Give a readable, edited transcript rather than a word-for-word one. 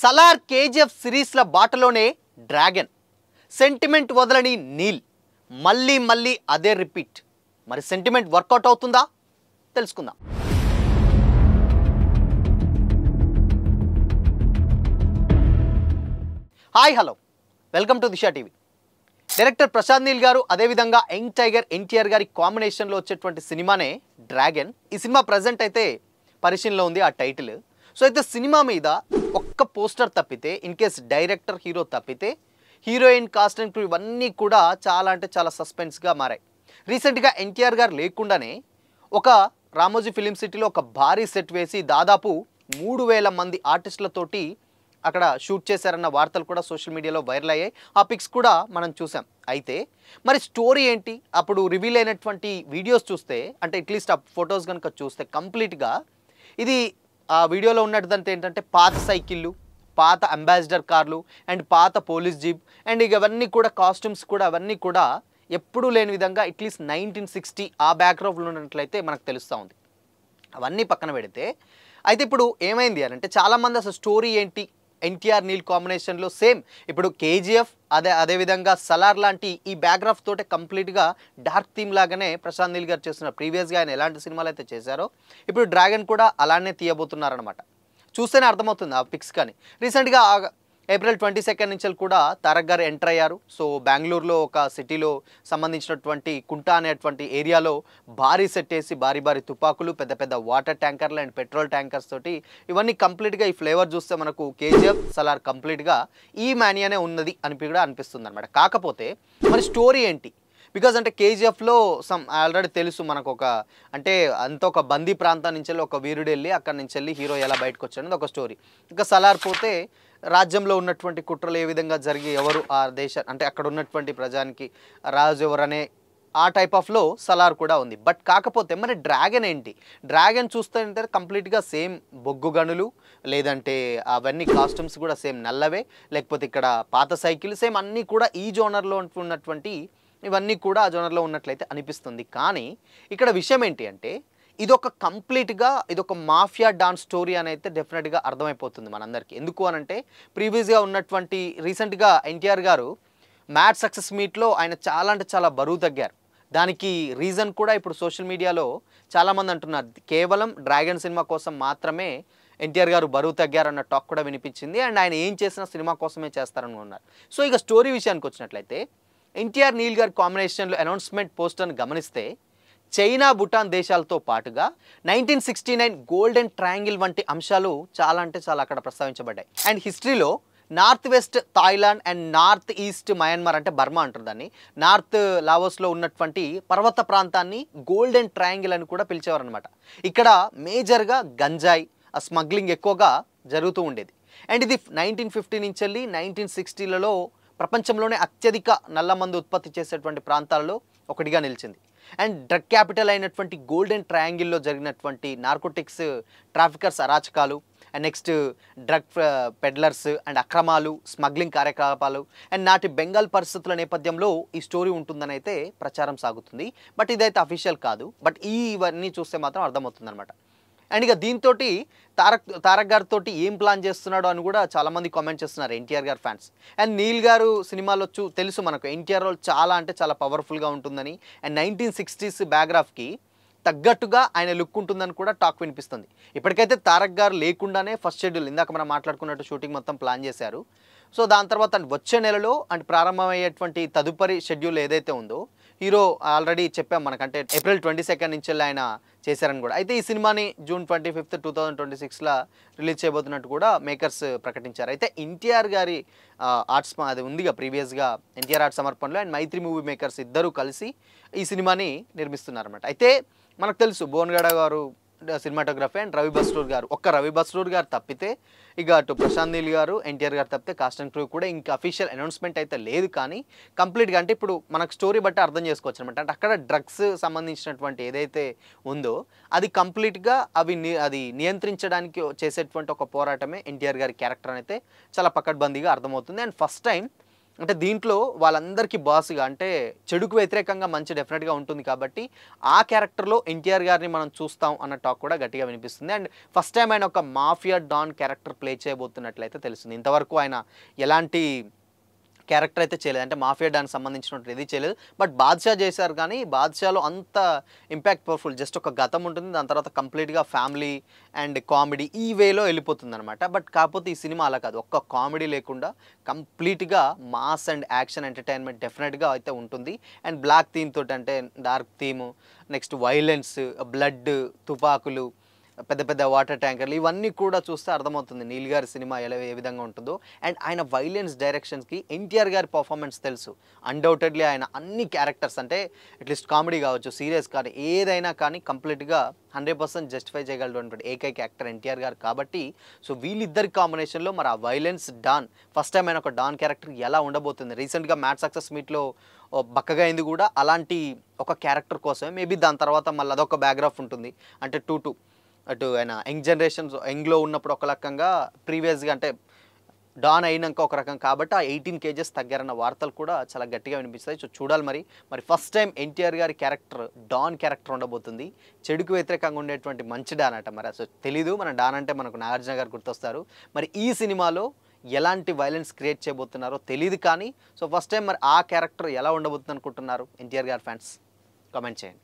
Salaar KGF సిరీస్ల బాటలోనే dragon, sentiment వదలని నీల్, మళ్ళీ మళ్ళీ అదే రిపీట్. మరి సెంటిమెంట్ వర్కౌట్ అవుతుందా? తెలుసుకుందాం. Hi, hello, welcome to Disha TV. Director Prashanth Neel గారు, అదేవిధంగా యంగ్ టైగర్ ఎన్టీఆర్ గారి కాంబినేషన్లో వచ్చేటువంటి సినిమానే డ్రాగన్. ఈ సినిమా ప్రజెంట్ అయితే పరిశీలనలో ఉంది ఆ టైటిల్. సో అయితే సినిమా మీద ఒక్క పోస్టర్ తప్పితే, ఇన్ కేస్ డైరెక్టర్ హీరో తప్పితే, హీరోయిన్ కాస్ట్ అండ్ క్రూ ఇవన్నీ కూడా చాలా అంటే చాలా సస్పెన్స్గా మారాయి. రీసెంట్గా ఎన్టీఆర్ గారు లేకుండానే ఒక రామోజీ ఫిలిం సిటీలో ఒక భారీ సెట్ వేసి దాదాపు 3000 మంది ఆర్టిస్టులతోటి అక్కడ షూట్ చేశారన్న వార్తలు కూడా సోషల్ మీడియాలో వైరల్ అయ్యాయి. ఆ పిక్స్ కూడా మనం చూసాం. అయితే మరి స్టోరీ ఏంటి? అప్పుడు రివీల్ అయినటువంటి వీడియోస్ చూస్తే, అంటే అట్లీస్ట్ ఆ ఫొటోస్ కనుక చూస్తే కంప్లీట్గా ఇది ఆ వీడియోలో ఉన్నదంటే ఏంటంటే పాత సైకిళ్ళు, పాత అంబాసిడర్ కార్లు అండ్ పాత పోలీస్ జీప్ అండ్ ఇవన్నీ కూడా కాస్ట్యూమ్స్ కూడా అవన్నీ కూడా ఎప్పుడూ లేని విధంగా అట్లీస్ట్ 1960 ఆ బ్యాక్గ్రౌండ్లో ఉన్నట్లయితే మనకు తెలుస్తూ ఉంది. అవన్నీ పక్కన పెడితే అయితే ఇప్పుడు ఏమైంది అని అంటే చాలామంది అసలు స్టోరీ ఏంటి, ఎన్టీఆర్ నీల్ కాంబినేషన్లో సేమ్ ఇప్పుడు కేజీఎఫ్ అదేవిధంగా సలార్ లాంటి ఈ బ్యాక్గ్రాఫ్ తోటే కంప్లీట్గా డార్క్ థీమ్ లాగానే ప్రశాంత్ నీల్ గారు చేస్తున్నారు. ప్రీవియస్గా ఆయన ఎలాంటి సినిమాలు అయితే చేశారో ఇప్పుడు డ్రాగన్ కూడా అలానే తీయబోతున్నారనమాట. చూస్తేనే అర్థమవుతుంది ఆ పిక్స్. కానీ రీసెంట్గా April 22 నుంచి కూడా తారక్ గారు ఎంటర్ అయ్యారు. సో బెంగళూరులో ఒక సిటీలో సంబంధించినటువంటి కుంటా అనేటువంటి ఏరియాలో భారీ సెట్ వేసి భారీ తుపాకులు, పెద్ద పెద్ద వాటర్ ట్యాంకర్లు అండ్ పెట్రోల్ ట్యాంకర్స్ తోటి ఇవన్నీ కంప్లీట్గా ఈ ఫ్లేవర్ చూస్తే మనకు కేజీఎఫ్ సలార్ కంప్లీట్గా ఈ మానియానే ఉన్నది అని కూడా అనిపిస్తుంది అనమాట. కాకపోతే మరి స్టోరీ ఏంటి? బికాజ్ అంటే కేజీఎఫ్లో ఆల్రెడీ తెలుసు మనకు ఒక అంటే అంత ఒక బందీ ప్రాంతం నుంచి వెళ్ళి ఒక వీరుడు వెళ్ళి అక్కడి నుంచి వెళ్ళి హీరో ఎలా బయటకు వచ్చాడని ఒక స్టోరీ. ఇంకా సలార్ పోతే రాజ్యంలో ఉన్నటువంటి కుట్రలు ఏ విధంగా జరిగి ఎవరు ఆ అంటే అక్కడ ఉన్నటువంటి ప్రజానికి రాజు ఎవరనే ఆ టైప్ ఆఫ్లో సలార్ కూడా ఉంది. బట్ కాకపోతే మరి డ్రాగన్ ఏంటి? డ్రాగన్ చూస్తే కంప్లీట్గా సేమ్ బొగ్గు గనులు, లేదంటే అవన్నీ కాస్ట్యూమ్స్ కూడా సేమ్ నల్లవే, లేకపోతే ఇక్కడ పాత సైకిల్ సేమ్ అన్నీ కూడా ఈ జోనర్లో ఉన్నటువంటి ఇవన్నీ కూడా ఆ జోనర్లో ఉన్నట్లయితే అనిపిస్తుంది. కానీ ఇక్కడ విషయం ఏంటి అంటే ఇదొక కంప్లీట్గా ఇదొక మాఫియా డాన్స్ స్టోరీ అని అయితే డెఫినెట్గా అర్థమైపోతుంది మనందరికీ. ఎందుకు అనంటే ప్రీవియస్గా ఉన్నటువంటి రీసెంట్గా ఎన్టీఆర్ గారు మ్యాడ్ సక్సెస్ మీట్లో ఆయన చాలా అంటే చాలా బరువు తగ్గారు. దానికి రీజన్ కూడా ఇప్పుడు సోషల్ మీడియాలో చాలామంది అంటున్నారు కేవలం డ్రాగన్ సినిమా కోసం మాత్రమే ఎన్టీఆర్ గారు బరువు తగ్గారన్న టాక్ కూడా వినిపించింది. అండ్ ఆయన ఏం చేసినా సినిమా కోసమే చేస్తారని ఉన్నారు. సో ఇక స్టోరీ విషయానికి వచ్చినట్లయితే ఎన్టీఆర్ నీల్ గారి కాంబినేషన్లో అనౌన్స్మెంట్ పోస్టర్ని గమనిస్తే చైనా, భూటాన్ దేశాలతో పాటుగా 1969 గోల్డెన్ ట్రయాంగిల్ వంటి అంశాలు చాలా అంటే చాలా అక్కడ ప్రస్తావించబడ్డాయి. అండ్ హిస్టరీలో north west Thailand and north east Myanmar అంటే బర్మా అంటారు దాన్ని, నార్త్ లావోస్లో ఉన్నటువంటి పర్వత ప్రాంతాన్ని గోల్డెన్ ట్రయాంగిల్ అని కూడా పిలిచేవారు అనమాట. ఇక్కడ మేజర్గా గంజాయి స్మగ్లింగ్ ఎక్కువగా జరుగుతూ ఉండేది. అండ్ ఇది 1950 నుంచి వెళ్ళి 1960లలో ప్రపంచంలోనే అత్యధిక నల్లమందు ఉత్పత్తి చేసేటువంటి ప్రాంతాలలో ఒకటిగా నిలిచింది. అండ్ డ్రగ్ క్యాపిటల్ అయినటువంటి గోల్డెన్ ట్రయాంగిల్లో జరిగినటువంటి నార్కోటిక్స్ ట్రాఫికర్స్ అరాచకాలు and next drug peddlers and అక్రమాలు, స్మగ్లింగ్ కార్యకలాపాలు అండ్ నాటి బెంగాల్ పరిస్థితుల నేపథ్యంలో ఈ స్టోరీ ఉంటుందని అయితే ప్రచారం సాగుతుంది. బట్ ఇదైతే అఫీషియల్ కాదు. బట్ ఇవన్నీ చూస్తే మాత్రం అర్థమవుతుంది అనమాట. అండ్ ఇక దీంతో తారక్ గారితో ఏం ప్లాన్ చేస్తున్నాడో అని కూడా చాలామంది కామెంట్ చేస్తున్నారు ఎన్టీఆర్ గారు ఫ్యాన్స్. అండ్ నీల్ గారు సినిమాలో తెలుసు మనకు ఎన్టీఆర్ రోల్ చాలా అంటే చాలా పవర్ఫుల్గా ఉంటుందని అండ్ 1960s బ్యాక్గ్రాఫ్కి తగ్గట్టుగా ఆయన లుక్ ఉంటుందని కూడా టాక్ వినిపిస్తుంది. ఇప్పటికైతే తారక్ గారు లేకుండానే ఫస్ట్ షెడ్యూల్ ఇందాక మనం మాట్లాడుకున్నట్టు షూటింగ్ మొత్తం ప్లాన్ చేశారు. సో దాని తర్వాత వచ్చే నెలలో అంటే ప్రారంభమయ్యేటువంటి తదుపరి షెడ్యూల్ ఏదైతే ఉందో హీరో ఆల్రెడీ చెప్పాం మనకంటే April 22 నుంచి ఆయన చేశారని కూడా. అయితే ఈ సినిమాని June 25, 2026 రిలీజ్ చేయబోతున్నట్టు కూడా మేకర్స్ ప్రకటించారు. అయితే ఎన్టీఆర్ గారి ఆర్ట్స్ అది ఉందిగా ప్రీవియస్గా ఎన్టీఆర్ ఆర్ట్స్ సమర్పణలో అండ్ మైత్రి మూవీ మేకర్స్ ఇద్దరూ కలిసి ఈ సినిమాని నిర్మిస్తున్నారన్నమాట. అయితే మనకు తెలుసు భువన్గడ గారు సినిమాటోగ్రఫీ అండ్ రవి బస్రూర్ గారు తప్పితే ఇక అటు ప్రశాంత్ నీల్ గారు, ఎన్టీఆర్ గారు తప్పితే కాస్ట్ అండ్ క్రూ కూడా ఇంకా అఫీషియల్ అనౌన్స్మెంట్ అయితే లేదు. కానీ కంప్లీట్గా అంటే ఇప్పుడు మనకు స్టోరీ బట్టి అర్థం చేసుకోవచ్చు అనమాట. అంటే అక్కడ డ్రగ్స్ సంబంధించినటువంటి ఏదైతే ఉందో అది కంప్లీట్గా అది నియంత్రించడానికి చేసేటువంటి ఒక పోరాటమే ఎన్టీఆర్ గారి క్యారెక్టర్ అయితే చాలా పకడ్బందీగా అర్థమవుతుంది. అండ్ ఫస్ట్ టైం అంటే దీంట్లో వాళ్ళందరికీ బాస్‌గా అంటే చెడుకు వ్యతిరేకంగా మంచి డెఫినెట్‌గా ఉంటుంది కాబట్టి, ఆ క్యారెక్టర్‌లో ఎన్టీఆర్ గారిని మనం చూస్తాం అన్న టాక్ కూడా గట్టిగా వినిపిస్తుంది. అండ్ ఫస్ట్ టైమ్ ఆయన ఒక మాఫియా డాన్ క్యారెక్టర్ ప్లే చేయబోతున్నట్లయితే తెలుస్తుంది. ఇంతవరకు ఆయన ఎలాంటి క్యారెక్టర్ అయితే చేయలేదు. అంటే మాఫియా డాన్‌కి సంబంధించినటువంటి ఏది చేయలేదు. బట్ 'బాద్‌షా' చేశారు కానీ 'బాద్‌షాలో' అంత ఇంపాక్ట్ పవర్‌ఫుల్ జస్ట్ ఒక గతం ఉంటుంది. దాని తర్వాత కంప్లీట్‌గా ఫ్యామిలీ అండ్ కామెడీ ఈ వేలో వెళ్ళిపోతుందనమాట. బట్ కాకపోతే ఈ సినిమా అలా కాదు. ఒక్క కామెడీ లేకుండా కంప్లీట్‌గా మాస్ అండ్ యాక్షన్ ఎంటర్‌టైన్‌మెంట్ డెఫినెట్‌గా అయితే ఉంటుంది. అండ్ బ్లాక్ థీమ్ తోటి అంటే dark theme, next violence, blood, తుపాకులు, పెద్ద పెద్ద వాటర్ ట్యాంకర్లు ఇవన్నీ కూడా చూస్తే అర్థమవుతుంది నీల్ గారి సినిమా ఏ విధంగా ఉంటుందో. అండ్ ఆయన వైలెన్స్ డైరెక్షన్స్‌కి ఎన్టీఆర్ గారి పర్ఫార్మెన్స్ తెలుసు. అన్‌డౌటెడ్‌లీ ఆయన అన్ని క్యారెక్టర్స్ అంటే అట్‌లీస్ట్ కామెడీ కావచ్చు, సీరియస్ కానీ ఏదైనా కానీ కంప్లీట్‌గా 100% జస్టిఫై చేయగలటువంటి ఏకైక యాక్టర్ ఎన్టీఆర్ గారు కాబట్టి, సో వీళ్ళిద్దరి కాంబినేషన్‌లో మరి ఆ వైలెన్స్ డాన్ ఫస్ట్ టైమ్ ఆయన ఒక డాన్ క్యారెక్టర్ ఎలా ఉండబోతుంది. రీసెంట్‌గా మ్యాడ్ సక్సెస్ మీట్‌లో బక్కగా అయింది కూడా అలాంటి ఒక క్యారెక్టర్ కోసమే. మేబీ దాని తర్వాత మళ్ళీ అదొక బ్యాక్‌గ్రాఫ్ ఉంటుంది. అంటే 2 అటు ఆయన యంగ్ జనరేషన్స్ యంగ్‌లో ఉన్నప్పుడు ఒక రకంగా ప్రీవియస్‌గా అంటే డాన్ అయినంక ఒక రకం కాబట్టి ఆ 18 కేజెస్ తగ్గారన్న వార్తలు కూడా చాలా గట్టిగా వినిపిస్తాయి. సో చూడాలి మరి ఫస్ట్ టైమ్ ఎన్టీఆర్ గారి క్యారెక్టర్ డాన్ క్యారెక్టర్ ఉండబోతుంది. చెడుకు వ్యతిరేకంగా ఉండేటువంటి మంచి డాన్ అట. మరి అసలు తెలీదు. మన డాన్ అంటే మనకు నాగార్జున గారు గుర్తొస్తారు. మరి ఈ సినిమాలో ఎలాంటి వైలెన్స్ క్రియేట్ చేయబోతున్నారో తెలీదు కానీ సో ఫస్ట్ టైమ్ మరి ఆ క్యారెక్టర్ ఎలా ఉండబోతుంది అనుకుంటున్నారు ఎన్టీఆర్ గారి ఫ్యాన్స్? కామెంట్ చేయండి.